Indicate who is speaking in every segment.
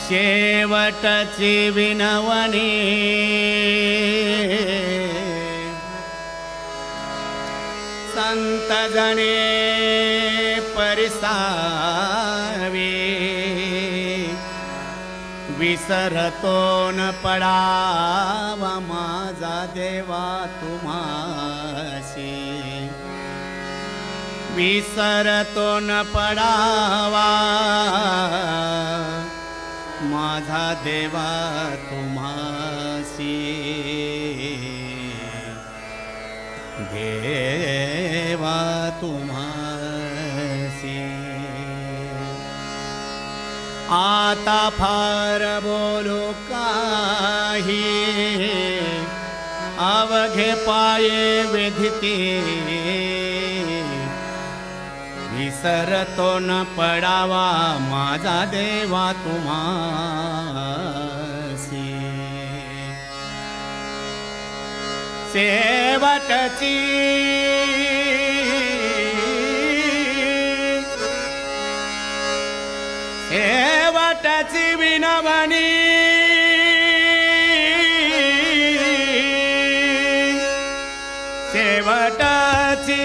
Speaker 1: शेवटची विनवणी संत जने परिसावी विसरतो न पडावा माझा देवा तुम्हासी विसरतो न पडावा माझा देवा तुम्हासी देवा तुम्हासी आता फार बोलू काही अवघे पाये वेधिते विसरतो न पडावा माझा देवा तुम्हासी शेवटची शेवटची विनवणी शेवटची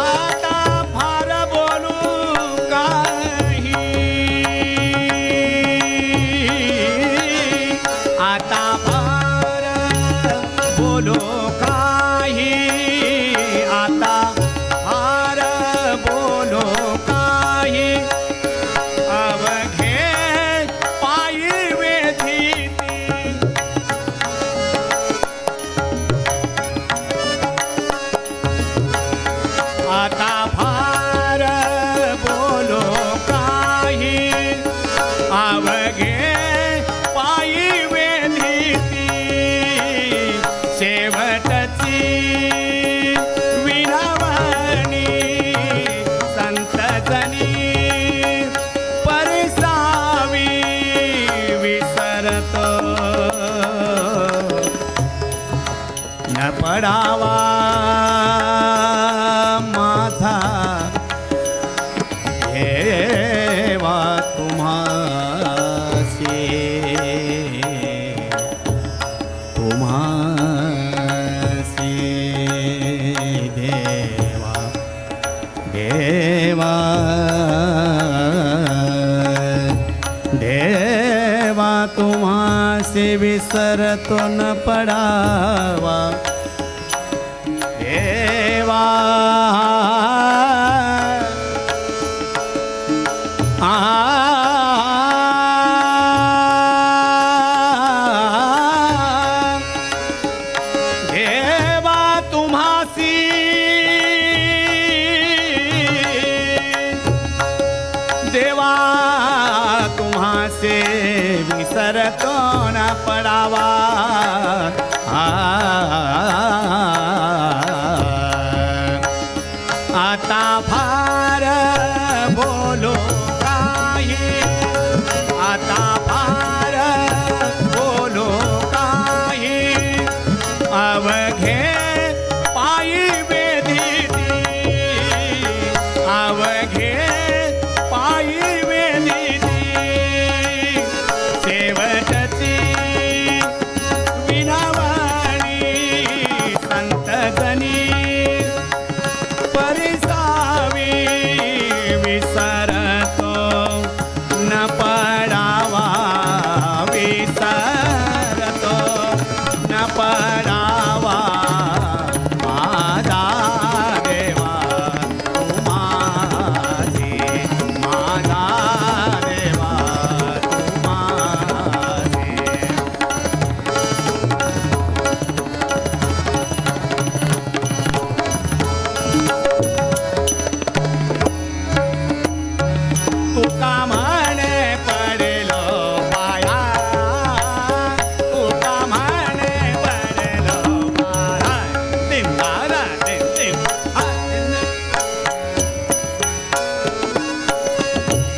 Speaker 1: आता फार देवा देवा तुम्हासी विसरतो न पडावा देवा देवा तुम्हासी देवा तुम्हासे विसरतो न पडावा आता फार बोलो काही आता फार बोलो काही अवघे पायी वेदिती अवघे पायी वेदिती शेवटची विनवणी संत जनी परिसावी विसरतो न पडावा विसरतो न पडावा माझा देवा तुम्हासी माझा देवा तुम्हासी तुका म्हणे पडलो पाया तुका म्हणे पडलो पाया दिंदारा दिन दिन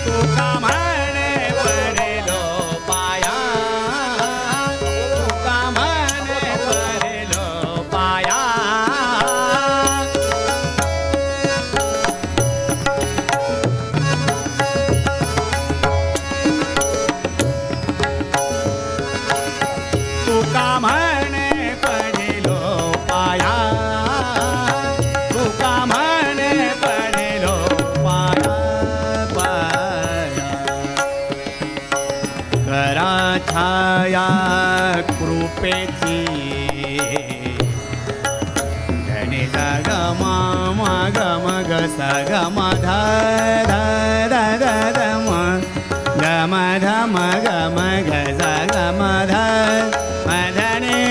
Speaker 1: तुका म्हणे पडलो पाया तुका म्हणे पडलो पाया तुका म्हणे पडलो पाया तुका म्हणे पडलो पाया पाया करा छाया कृपेची धनी ग मा ग म ग स ग म ध ध ध ध ध म ग म ध म ग म ग स ग म ध म धनी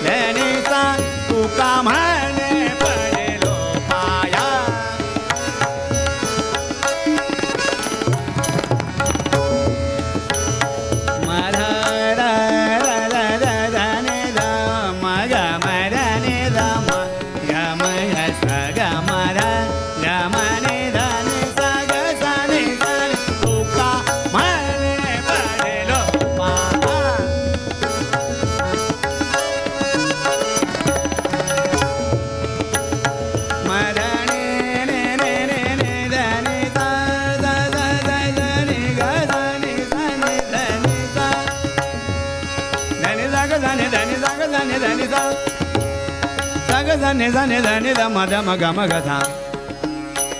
Speaker 1: धनी सा तुका म्हणे पडलो पाया म ध ध ध ध ध धनी ध म ग म धनी ध म ग म ग स ग म ध ग म नि ध नि स ग स नि स नि तुका म्हणे पडलो पाया मधनी ने ने ने ने धनी सा सा सा सा धनी ग धनी सा नि धनी सा धनी सा ग धनी धनी सा ग धनी धनी सा सा ग धनी धनी धनी ध म ध म ग म ग सा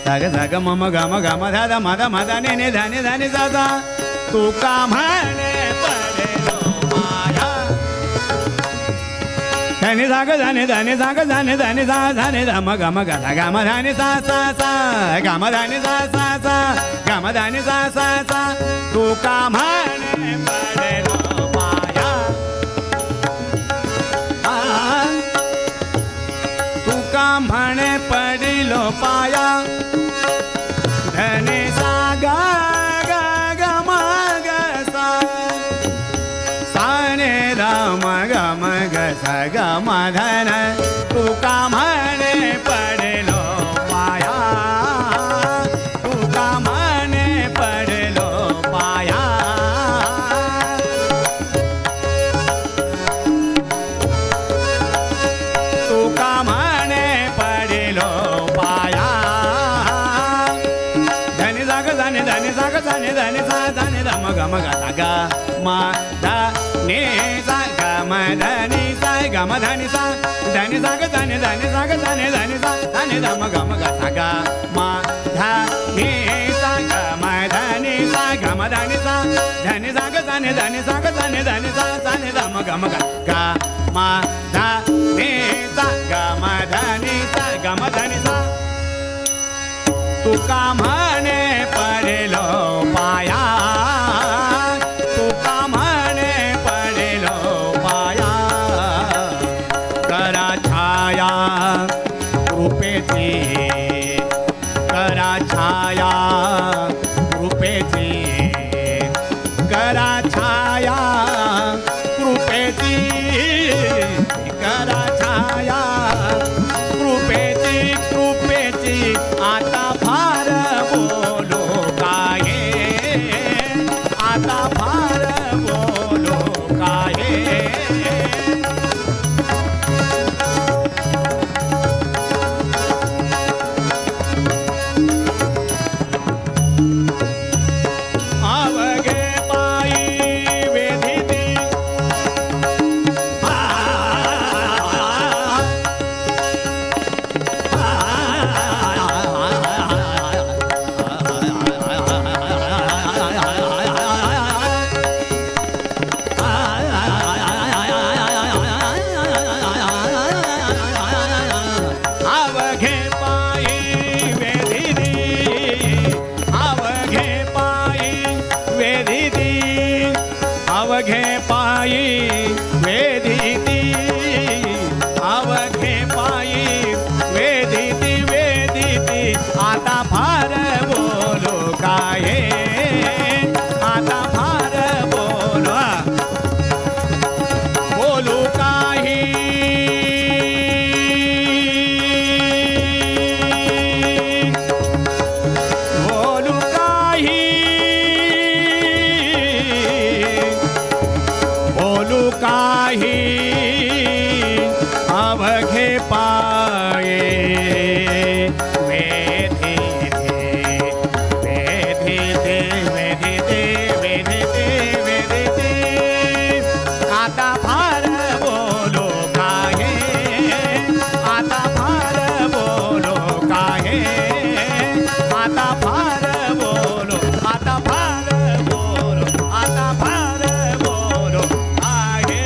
Speaker 1: सा ग सा ग म म ग म ग म ध ध म ध म ध नि नि धनी धनी सा सा तुका म्हणे पडलो पाया धनी सा ग धनी धनी सा ग धनी धनी सा धनी ध म ग म ग सा ग म धनी सा सा सा ग म धनी सा सा सा ग म धनी सा सा सा तुका म्हणे पडलो पाया तुका म्हणे पडलो पाया धनी सा ग ग ग म ग सा सा नि ध म ग म ग स ग म धन तुका म्हणे पडलो पाया तुका म्हणे पडलो पाया तुका म्हणे पडलो पाया धनी सा ग धनी धनी सा ग धनी धनी सा धनी ध म ग म ग सा ग म ध नि सा ग म धनी सा ग म धनी सा धनी सा ग धनी धनी सा ग धनी धनी सा धनी ध म ग म ग सा ग म ध नि सा ग म धनी सा ग म धनी सा धनी सा ग धनी धनी सा ग धनी धनी सा धनी ध म ग म ग ग म ध नि सा ग म धनी सा ग म धनी सा तुका म्हणे पडेलो पाया तुका म्हणे पडेलो पाया करा छाया कृपेची करा छाया कृपेची करा छाया कृपेची करा छाया कृपेची कृपेची आता फार बोलो काहे आता फार बोलो काहे अवघे पायी वेधिती अवघे पायी वेधिती अवघे पायी वेधिती अवघे पायी वेधिती अवघे पायी वेधिती वेधिती आता फार बोलो काहे आता फार बोलो बोलू काही बोलू काही बोलू काही अवघे पाये वेधिते वेधिते वेधिते वेधिते वेधिते आता फार बोलो काहे आता फार बोलो काहे आता फार बोलो आता फार बोलो आता फार बोलो आहे